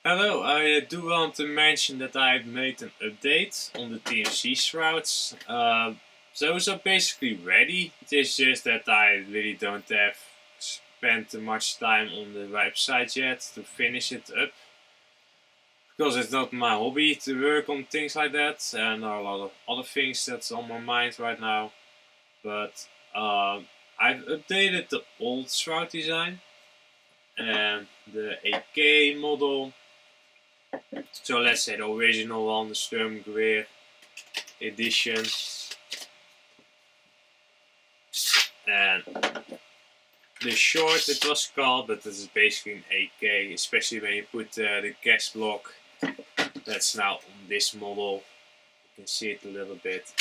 Hello, I do want to mention that I've made an update on the TMC shrouds. Those are basically ready. It's just that I really don't have spent much time on the website yet to finish it up. Because it's not my hobby to work on things like that, and there are a lot of other things that's on my mind right now. But I've updated the old shroud design and the AK model. So let's say the original one, the Sturm Gewehr edition, and the short it was called, but this is basically an AK, especially when you put the gas block that's now on this model. You can see it a little bit.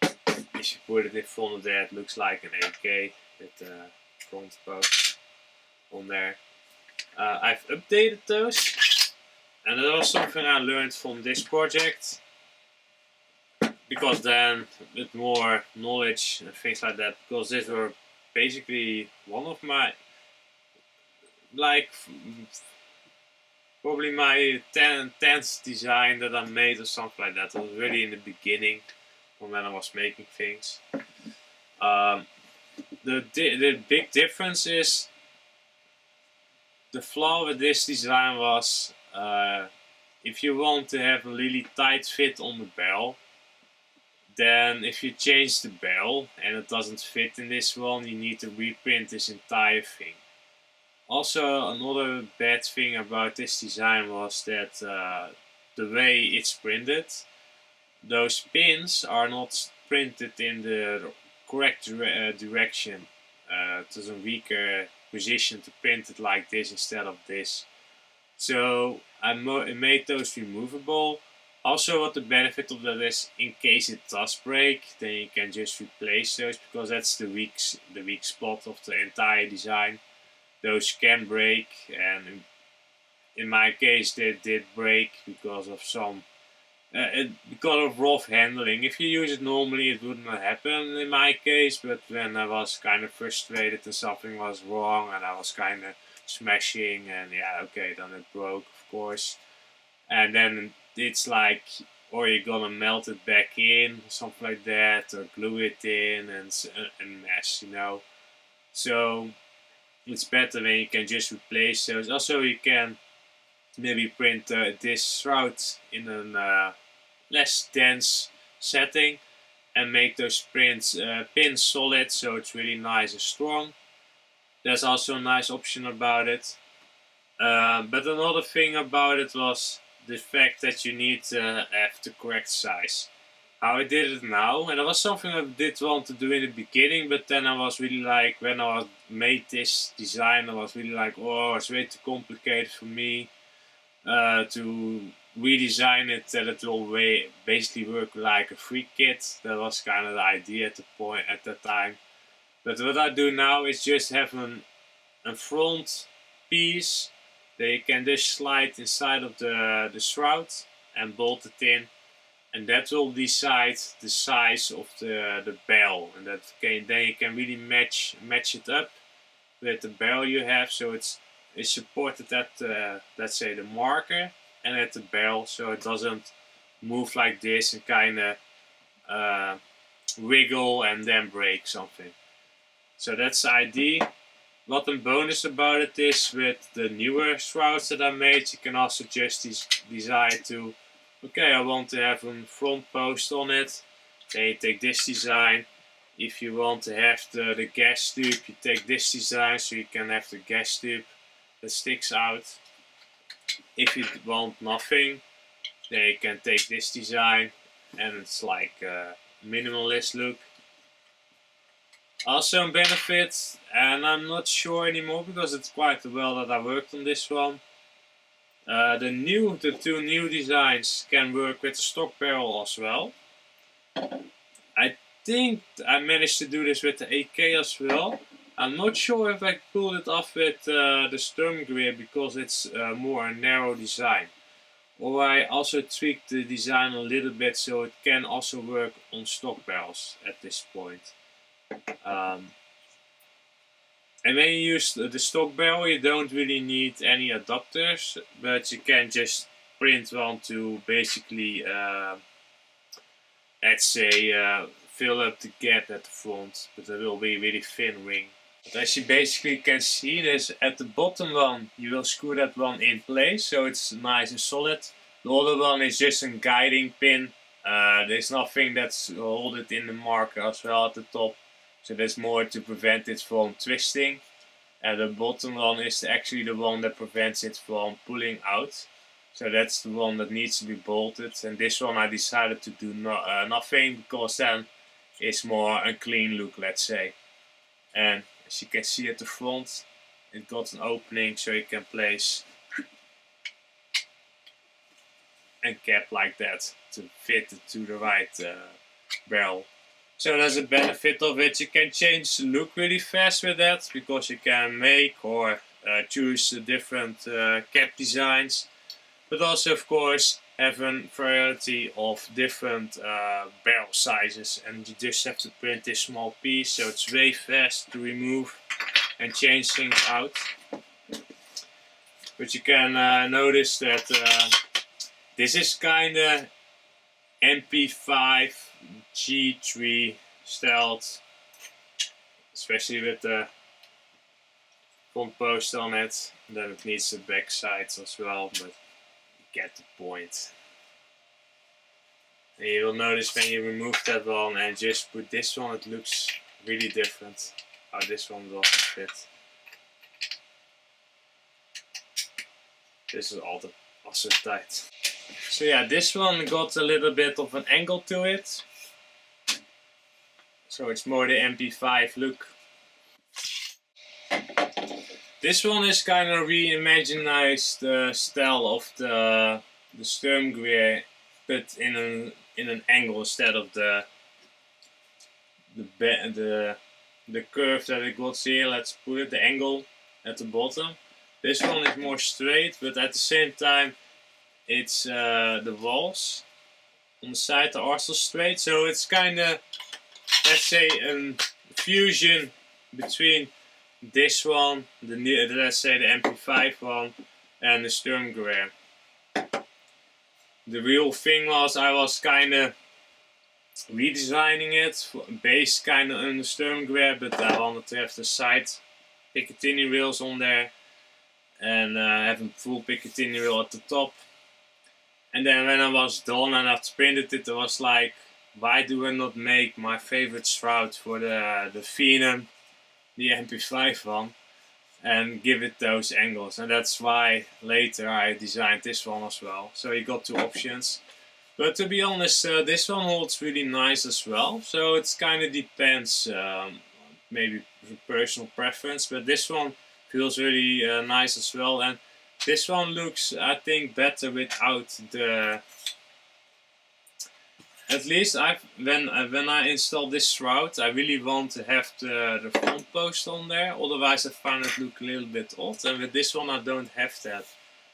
If you put it in front of that, it looks like an AK with the front post on there. I've updated those. And that was something I learned from this project, because then with more knowledge and things like that, because these were basically one of my, probably my 10th design that I made or something like that. It was really in the beginning from when I was making things. The big difference is, the flaw with this design was, if you want to have a really tight fit on the barrel, then if you change the barrel and it doesn't fit in this one, you need to reprint this entire thing. Also, another bad thing about this design was that the way it's printed, those pins are not printed in the correct direction. There's a weaker position to print it like this instead of this. So I made those removable. Also, what the benefit of that is, in case it does break, then you can just replace those, because that's the weak spot of the entire design. Those can break, and in my case they did break because of because of rough handling. If you use it normally, it wouldn't happen in my case, but when I was kind of frustrated and something was wrong and I was kind of smashing, and yeah, okay, then it broke, of course. And then it's like, or you're gonna melt it back in, something like that, or glue it in, and a mess, you know. So it's better when you can just replace those. Also, you can maybe print this shroud in a less dense setting and make those pins solid, so it's really nice and strong. That's also a nice option about it. But another thing about it was the fact that you need to have the correct size. How I did it now, and that was something I did want to do in the beginning, but then I was really like, when I made this design, I was really like, oh, it's way too complicated for me to redesign it that it will basically work like a free kit. That was kind of the idea at that time. But what I do now is just have a front piece that you can just slide inside of the shroud and bolt it in, and that will decide the size of the barrel, and then you can really match it up with the barrel you have, so it's supported at let's say the marker and at the barrel, so it doesn't move like this and kind of wiggle and then break something. So that's the idea. What the bonus about it is, with the newer shrouds that I made, you can also just decide to, okay, I want to have a front post on it. Then you take this design. If you want to have the gas tube, you take this design, so you can have the gas tube that sticks out. If you want nothing, then you can take this design, and it's like a minimalist look. Also a benefit, and I'm not sure anymore because it's quite a while that I worked on this one. The two new designs can work with the stock barrel as well. I think I managed to do this with the AK as well. I'm not sure if I pulled it off with the Sturm Gewehr, because it's more a narrow design. Or I also tweaked the design a little bit so it can also work on stock barrels at this point. And when you use the stock barrel, you don't really need any adapters, but you can just print one to basically, let's say, fill up the gap at the front, but it will be a really thin ring. But as you basically can see, this at the bottom one, you will screw that one in place, so it's nice and solid. The other one is just a guiding pin. There's nothing that's hold it in the marker as well at the top. So that's more to prevent it from twisting. And the bottom one is actually the one that prevents it from pulling out. So that's the one that needs to be bolted. And this one I decided to do nothing, because then it's more a clean look, let's say. And as you can see at the front, it got an opening so you can place a cap like that to fit it to the right barrel. So there's a benefit of it. You can change the look really fast with that, because you can make or choose different cap designs, but also of course have a variety of different barrel sizes, and you just have to print this small piece, so it's way fast to remove and change things out. But you can notice that this is kinda MP5 G3 styled, especially with the front post on it. Then it needs the back sides as well, but you get the point. And you will notice when you remove that one and just put this one, it looks really different how this one doesn't fit. This is also tight. So yeah, this one got a little bit of an angle to it. So it's more the MP5 look. This one is kind of reimagined the style of the stern gear, but in an angle instead of the curve that it got here. Let's put it the angle at the bottom. This one is more straight, but at the same time it's the walls on the side are also straight, so it's kind of, let's say, a fusion between this one, let's say the MP5 one, and the stern gear. The real thing was I was kind of redesigning it based kind of on the stern gear, but I wanted to have the side Picatinny rails on there and have a full Picatinny rail at the top. And then when I was done and I printed it, I was like, why do I not make my favorite shroud for the Phenom, the MP5 one, and give it those angles? And that's why later I designed this one as well. So you got two options. But to be honest, this one holds really nice as well. So it kind of depends, maybe personal preference, but this one feels really nice as well. And this one looks, I think, better without the. At least when I install this shroud, I really want to have the front post on there. Otherwise, I find it look a little bit odd. And with this one, I don't have that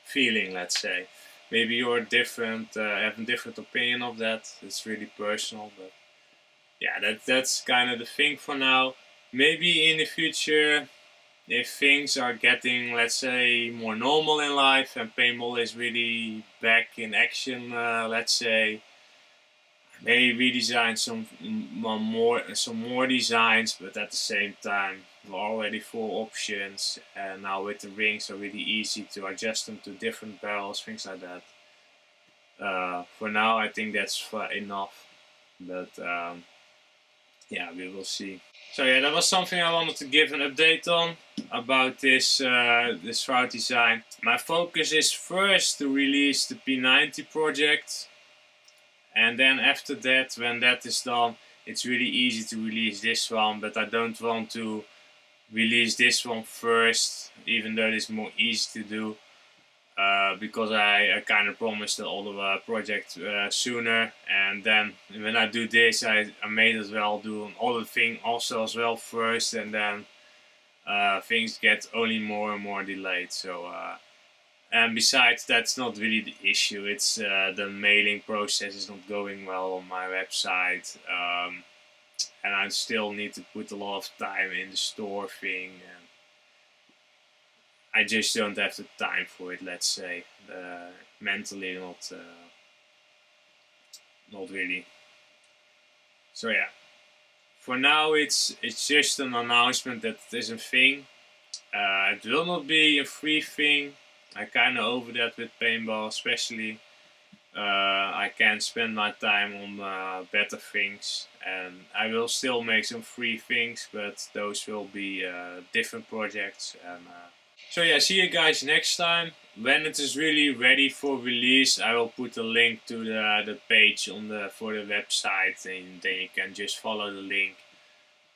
feeling. Let's say, maybe you're different, have a different opinion of that. It's really personal, but yeah, that's kind of the thing for now. Maybe in the future, if things are getting, let's say, more normal in life and paintball is really back in action, let's say, maybe redesign some more designs, but at the same time we're already full options, and now with the rings are really easy to adjust them to different barrels, things like that. For now I think that's enough, but yeah, we will see. So yeah, that was something I wanted to give an update on about this shroud design. My focus is first to release the P90 project, and then after that, when that is done, it's really easy to release this one, but I don't want to release this one first, even though it's more easy to do, because I kind of promised the other project sooner, and then when I do this, I may as well do another thing also as well first, and then things get only more and more delayed. So and besides, that's not really the issue. It's the mailing process is not going well on my website, and I still need to put a lot of time in the store thing. And I just don't have the time for it, let's say. Mentally not really. So yeah, for now it's just an announcement that it is a thing. It will not be a free thing. I kind of over that with paintball, especially. I can spend my time on better things, and I will still make some free things, but those will be different projects. And so yeah, see you guys next time. When it is really ready for release, I will put a link to the page on for the website, and then you can just follow the link.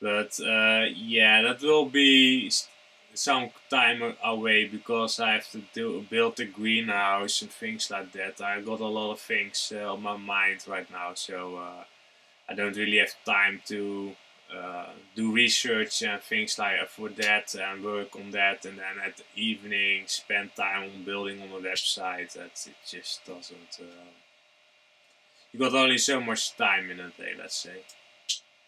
But yeah, that will be some time away because I have to build a greenhouse and things like that. I got a lot of things on my mind right now, so I don't really have time to do research and things like for that and work on that, and then at the evening spend time on building on the website. That it just doesn't. You got only so much time in a day, let's say.